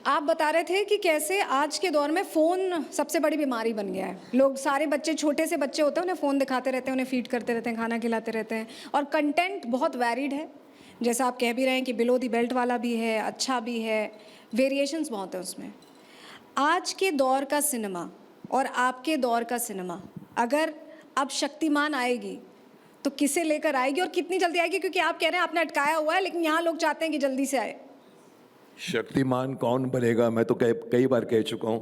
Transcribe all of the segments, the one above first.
आप बता रहे थे कि कैसे आज के दौर में फ़ोन सबसे बड़ी बीमारी बन गया है। लोग सारे बच्चे, छोटे से बच्चे होते हैं, उन्हें फ़ोन दिखाते रहते हैं, उन्हें फ़ीड करते रहते हैं, खाना खिलाते रहते हैं और कंटेंट बहुत वैरिड है। जैसा आप कह भी रहे हैं कि बिलो द बेल्ट वाला भी है, अच्छा भी है, वेरिएशंस बहुत है उसमें। आज के दौर का सिनेमा और आपके दौर का सिनेमा, अगर अब शक्तिमान आएगी तो किसे लेकर आएगी और कितनी जल्दी आएगी? क्योंकि आप कह रहे हैं आपने अटकाया हुआ है, लेकिन यहाँ लोग चाहते हैं कि जल्दी से आए। शक्तिमान कौन बनेगा? मैं तो कई बार कह चुका हूं,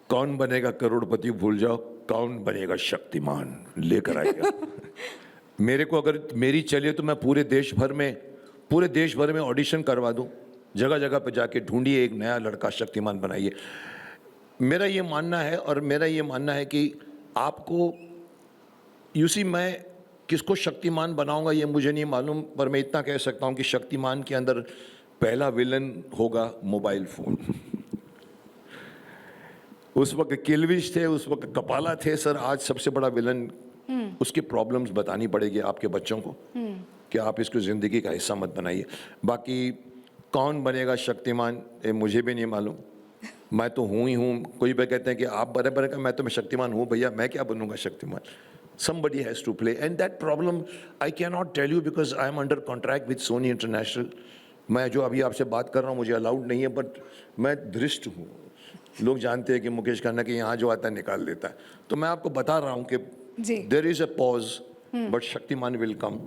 कौन बनेगा करोड़पति भूल जाओ, कौन बनेगा शक्तिमान लेकर आएगा। मेरे को अगर मेरी चलिए तो मैं पूरे देश भर में ऑडिशन करवा दूं, जगह जगह पे जाके ढूंढिए एक नया लड़का शक्तिमान बनाइए। मेरा ये मानना है कि आपको मैं किसको शक्तिमान बनाऊंगा ये मुझे नहीं मालूम, पर मैं इतना कह सकता हूं कि शक्तिमान के अंदर पहला विलन होगा मोबाइल फोन। उस वक्त किल्विश थे, उस वक्त कपाला थे सर, आज सबसे बड़ा विलन। उसकी प्रॉब्लम्स बतानी पड़ेगी आपके बच्चों को कि आप इसको जिंदगी का हिस्सा मत बनाइए। बाकी कौन बनेगा शक्तिमान ये मुझे भी नहीं मालूम। मैं तो हूँ ही हूँ। कोई भी कहते हैं कि आप बने का, मैं शक्तिमान हूँ भैया, मैं क्या बनूंगा Shaktimaan? Somebody has to play, and that problem I cannot tell you because I am under contract with Sony International. मैं जो अभी आपसे बात कर रहा हूँ मुझे अलाउड नहीं है, बट मैं धृष्ट हूँ। लोग जानते हैं कि मुकेश खन्ना के यहाँ जो आता है निकाल देता है, तो मैं आपको बता रहा हूँ कि there is a pause, but Shaktiman will come,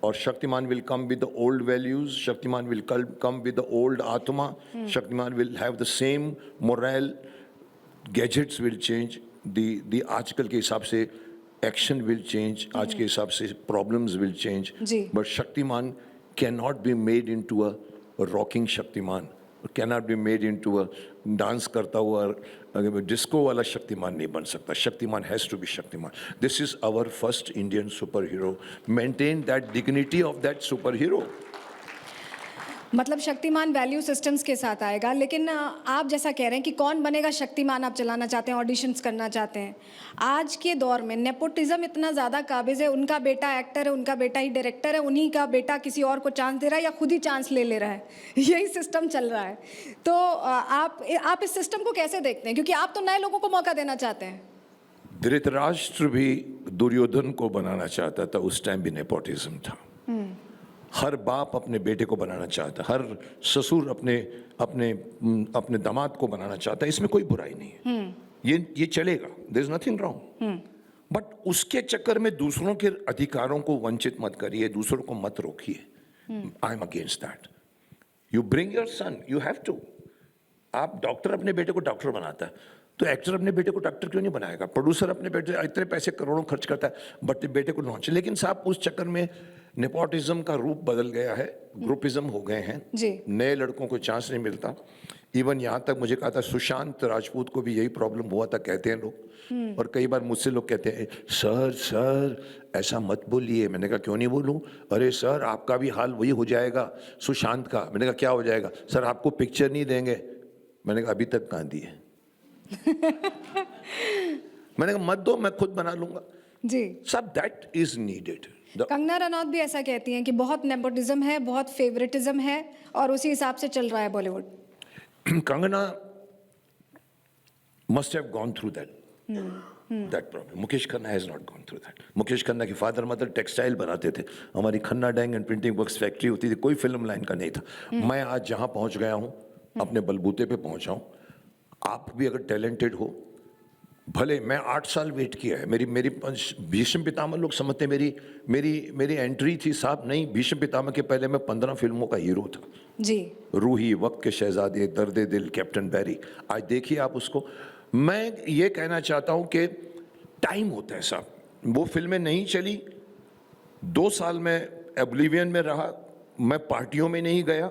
और Shaktiman will come with the old values, Shaktiman will come with the old आत्मा, Shaktiman will have the same moral, gadgets will change, the आजकल के हिसाब से एक्शन विल चेंज, आज के हिसाब से problems will change, but Shaktimaan can not be made into a rocking Shaktimaan, cannot be made into a dance करता हुआ डिस्को वाला शक्तिमान नहीं बन सकता। Shaktimaan has to be Shaktimaan. This is our first Indian super hero. Maintain that dignity of that super hero. मतलब Shaktimaan value systems के साथ आएगा, लेकिन आप जैसा कह रहे हैं कि कौन बनेगा शक्तिमान आप चलाना चाहते हैं, ऑडिशंस करना चाहते हैं। आज के दौर में नेपोटिज्म इतना ज़्यादा काबिज़ है, उनका बेटा एक्टर है, उनका बेटा ही डायरेक्टर है, उन्हीं का बेटा किसी और को चांस दे रहा है या खुद ही चांस ले रहा है। यही सिस्टम चल रहा है। तो आप इस सिस्टम को कैसे देखते हैं? क्योंकि आप तो नए लोगों को मौका देना चाहते हैं। धृतराष्ट्र भी दुर्योधन को बनाना चाहता था, उस टाइम भी नेपोटिज्म था। हर बाप अपने बेटे को बनाना चाहता, हर ससुर अपने दामाद को बनाना चाहता है, इसमें कोई बुराई नहीं है। ये चलेगा, there is nothing wrong, but उसके चक्कर में दूसरों के अधिकारों को वंचित मत करिए, दूसरों को मत रोकिए। I am against that. You bring your son, you have to. आप डॉक्टर अपने बेटे को डॉक्टर बनाता है, तो एक्टर अपने बेटे को डॉक्टर क्यों नहीं बनाएगा? प्रोड्यूसर अपने बेटे इतने पैसे करोड़ों खर्च करता है बट बेटे को लॉन्च। लेकिन साहब उस चक्कर में नेपोटिज्म का रूप बदल गया है, ग्रुपिज्म हो गए हैं, नए लड़कों को चांस नहीं मिलता। इवन यहाँ तक मुझे कहा था सुशांत राजपूत को भी यही प्रॉब्लम हुआ था, कहते हैं लोग। और कई बार मुझसे लोग कहते हैं सर ऐसा मत बोलिए। मैंने कहा क्यों नहीं बोलूं? अरे सर आपका भी हाल वही हो जाएगा सुशांत का। मैंने कहा क्या हो जाएगा? सर आपको पिक्चर नहीं देंगे। मैंने कहा अभी तक कहाँ दी है? मैंने कहा मत दो, मैं खुद बना लूंगा जी। सब that is needed. Kangana Ranaut भी ऐसा कहती हैं कि बहुत नेपोटिज्म है, बहुत फेवरेटिज्म है और उसी हिसाब से चल रहा है Bollywood. Kangana must have gone through that problem. Mukesh Khanna has not gone through that. Mukesh Khanna की फादर मदर टेक्सटाइल बनाते थे, हमारी Khanna dang and printing works factory होती थी, कोई फिल्म लाइन का नहीं था। मैं आज जहां पहुंच गया हूं अपने बलबूते पे पहुंचा हूं। आप भी अगर टैलेंटेड हो, भले मैं 8 साल वेट किया है। मेरी भीष्म पितामह लोग समझते मेरी एंट्री थी साहब, नहीं। भीष्म पितामह के पहले मैं 15 फिल्मों का हीरो था जी। रूही, वक्त के शहजादे, दर्द दिल, कैप्टन बैरी। आज देखिए आप उसको। मैं ये कहना चाहता हूं कि टाइम होता है साहब। वो फिल्में नहीं चली, 2 साल में एब्लिवियन में रहा, मैं पार्टियों में नहीं गया,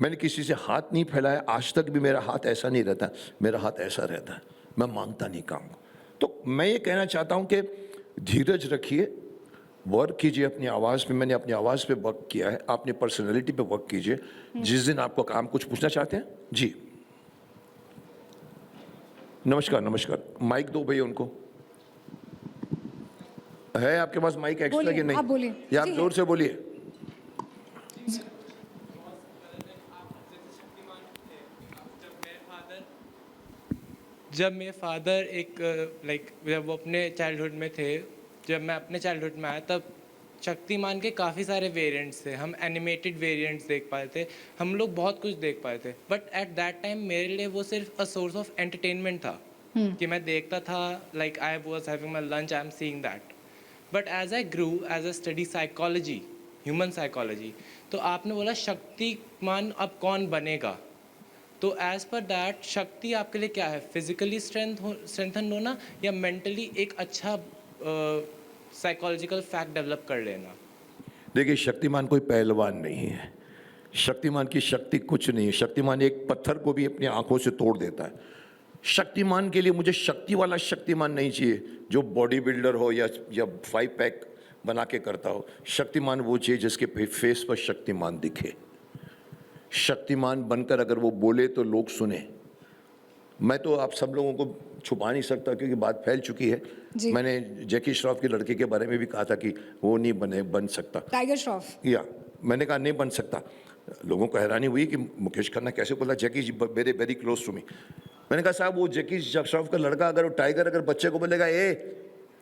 मैंने किसी से हाथ नहीं फैलाया। आज तक भी मेरा हाथ ऐसा नहीं रहता, मेरा हाथ ऐसा रहता है, मैं मांगता नहीं काम। तो मैं ये कहना चाहता हूं कि धीरज रखिए, वर्क कीजिए अपनी आवाज़ पे। मैंने अपनी आवाज़ पे वर्क किया है, अपनी पर्सनैलिटी पे वर्क कीजिए। जिस दिन आपको काम कुछ पूछना चाहते हैं जी। नमस्कार। माइक दो भैया उनको। है आपके पास माइक एक्स्ट्रा कि नहीं? आप बोलिए। या आप जोर से बोलिए। जब मेरे फादर जब वो अपने चाइल्डहुड में थे, जब मैं अपने चाइल्डहुड में आया तब शक्तिमान के काफ़ी सारे वेरिएंट्स थे। हम एनिमेटेड वेरिएंट्स देख पाए थे, हम लोग बहुत कुछ देख पाए थे, बट एट दैट टाइम मेरे लिए वो सिर्फ अ सोर्स ऑफ एंटरटेनमेंट था कि मैं देखता था, like I was having my lunch, I am seeing that. But as I grew, as a study psychology, human psychology, तो आपने बोला शक्तिमान अब कौन बनेगा, तो एज पर दैट शक्ति आपके लिए क्या है? फिजिकली स्ट्रेंथन होना या मेंटली एक अच्छा साइकोलॉजिकल फैक्ट डेवलप कर लेना? देखिए, शक्तिमान कोई पहलवान नहीं है। शक्तिमान की शक्ति कुछ नहीं है। शक्तिमान एक पत्थर को भी अपनी आंखों से तोड़ देता है। शक्तिमान के लिए मुझे शक्ति वाला शक्तिमान नहीं चाहिए जो बॉडी बिल्डर हो या 5 पैक बना के करता हो। शक्तिमान वो चाहिए जिसके फेस पर शक्तिमान दिखे। शक्तिमान बनकर अगर वो बोले तो लोग सुने। मैं तो आप सब लोगों को छुपा नहीं सकता क्योंकि बात फैल चुकी है। जी। मैंने जैकी श्रॉफ के लड़के के बारे में भी कहा था कि वो नहीं बन सकता। टाइगर श्रॉफ। या मैंने कहा नहीं बन सकता। लोगों को हैरानी हुई कि मुकेश खन्ना कैसे बोला Jackie ji very very close to me. मैंने कहा साहब वो जैकी श्रॉफ का लड़का अगर वो टाइगर अगर बच्चे को बोलेगा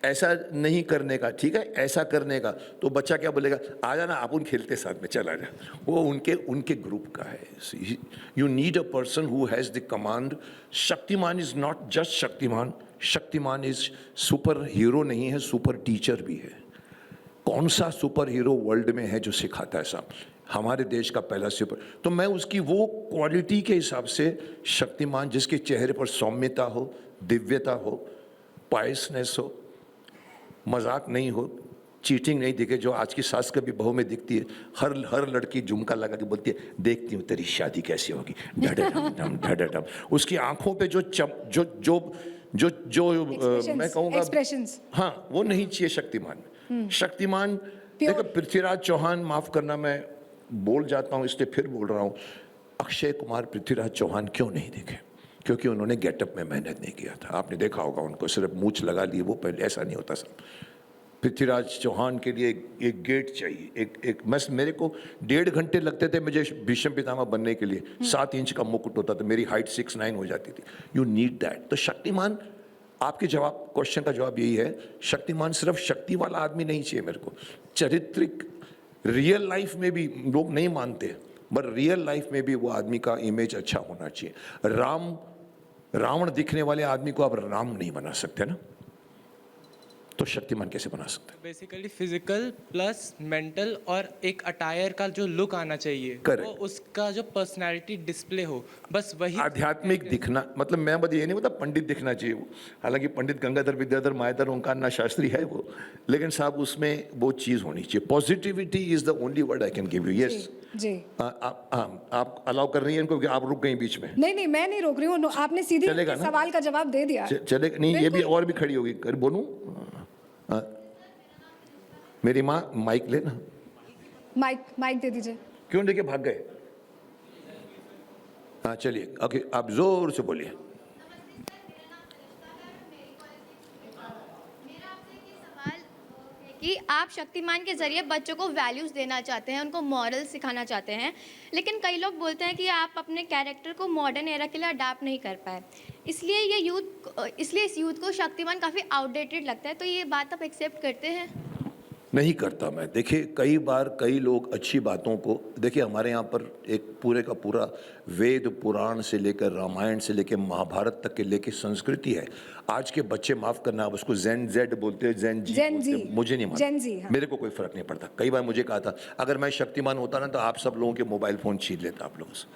ऐसा नहीं करने का, ठीक है, ऐसा करने का, तो बच्चा क्या बोलेगा? आ जाना, अपन खेलते साथ में, चल आ जा। वो उनके ग्रुप का है। You need a person who has the command. Shaktimaan is not just Shaktimaan, Shaktimaan is super hero नहीं है, सुपर टीचर भी है। कौन सा सुपर हीरो वर्ल्ड में है जो सिखाता है साहब? हमारे देश का पहला सुपर। तो मैं उसकी वो क्वालिटी के हिसाब से शक्तिमान, जिसके चेहरे पर सौम्यता हो, दिव्यता हो, पायसनेस हो, मजाक नहीं हो, चीटिंग नहीं दिखे, जो आज की सास कभी बहू में दिखती है। हर लड़की झुमका लगा के बोलती है देखती हूँ तेरी शादी कैसी होगी, ढडडम ढडडम। उसकी आंखों पे जो मैं कहूँगा एक्सप्रेशंस, हाँ, वो नहीं चाहिए शक्तिमान में। शक्तिमान देखो, पृथ्वीराज चौहान, माफ करना मैं बोल जाता हूँ इसलिए फिर बोल रहा हूँ, अक्षय कुमार पृथ्वीराज चौहान क्यों नहीं दिखे? क्योंकि उन्होंने गेटअप में मेहनत नहीं किया था। आपने देखा होगा उनको सिर्फ मूंछ लगा ली, वो पहले ऐसा नहीं होता सब। पृथ्वीराज चौहान के लिए एक गेट चाहिए, मेरे को 1.5 घंटे लगते थे मुझे भीष्म पितामह बनने के लिए। 7 इंच का मुकुट होता था, मेरी हाइट 6'9" हो जाती थी। You need that. तो शक्तिमान, आपके क्वेश्चन का जवाब यही है, शक्तिमान सिर्फ शक्ति वाला आदमी नहीं चाहिए मेरे को। चारित्रिक, रियल लाइफ में भी लोग नहीं मानते, बट रियल लाइफ में भी वो आदमी का इमेज अच्छा होना चाहिए। रावण दिखने वाले आदमी को आप राम नहीं बना सकते ना, तो शक्तिमान कैसे बना सकते हैं? बेसिकली फिजिकल प्लस मेंटल और एक अटायर का जो लुक आना चाहिए, Correct. वो उसका जो पर्सनालिटी डिस्प्ले हो, बस वही आध्यात्मिक दिखना, मतलब मैं बता ये नहीं बता पंडित दिखना चाहिए वो। हालांकि पंडित गंगाधर विद्याधर मायाधर ओंकारनाथ शास्त्री है वो, लेकिन साहब उसमें वो चीज़ होनी चाहिए। Positivity is the only word I can give you. Yes ji. आप अलाउ कर रही हैं इनको कि आप रुक गई बीच में? नहीं, मैं नहीं रोक रही हूँ, आपने सीधी चलेगा ना? सवाल का जवाब दे दिया। चलेगा नहीं? ये भी और भी खड़ी होगी, कर बोलूं? मेरी माँ माइक लेना। माइक दे दीजिए। क्यों लेके भाग गए? हाँ चलिए, ओके, आप जोर से बोलिए। कि आप शक्तिमान के जरिए बच्चों को वैल्यूज़ देना चाहते हैं, उनको मॉरल सिखाना चाहते हैं, लेकिन कई लोग बोलते हैं कि आप अपने कैरेक्टर को मॉडर्न एरा के लिए अडाप्ट नहीं कर पाए, इसलिए इस यूथ को शक्तिमान काफ़ी आउटडेटेड लगता है। तो ये बात आप एक्सेप्ट करते हैं? नहीं करता मैं। देखिए, कई बार कई लोग अच्छी बातों को, देखिए हमारे यहाँ पर एक पूरे का पूरा वेद पुराण से लेकर रामायण से लेकर महाभारत तक के लेके संस्कृति है। आज के बच्चे, माफ करना, आप उसको जेन जेड बोलते हैं, जेन जी, मुझे नहीं मालूम, हाँ। मेरे को कोई फर्क नहीं पड़ता। कई बार मुझे कहा था अगर मैं शक्तिमान होता ना तो आप सब लोगों के मोबाइल फोन छीन लेता आप लोगों से।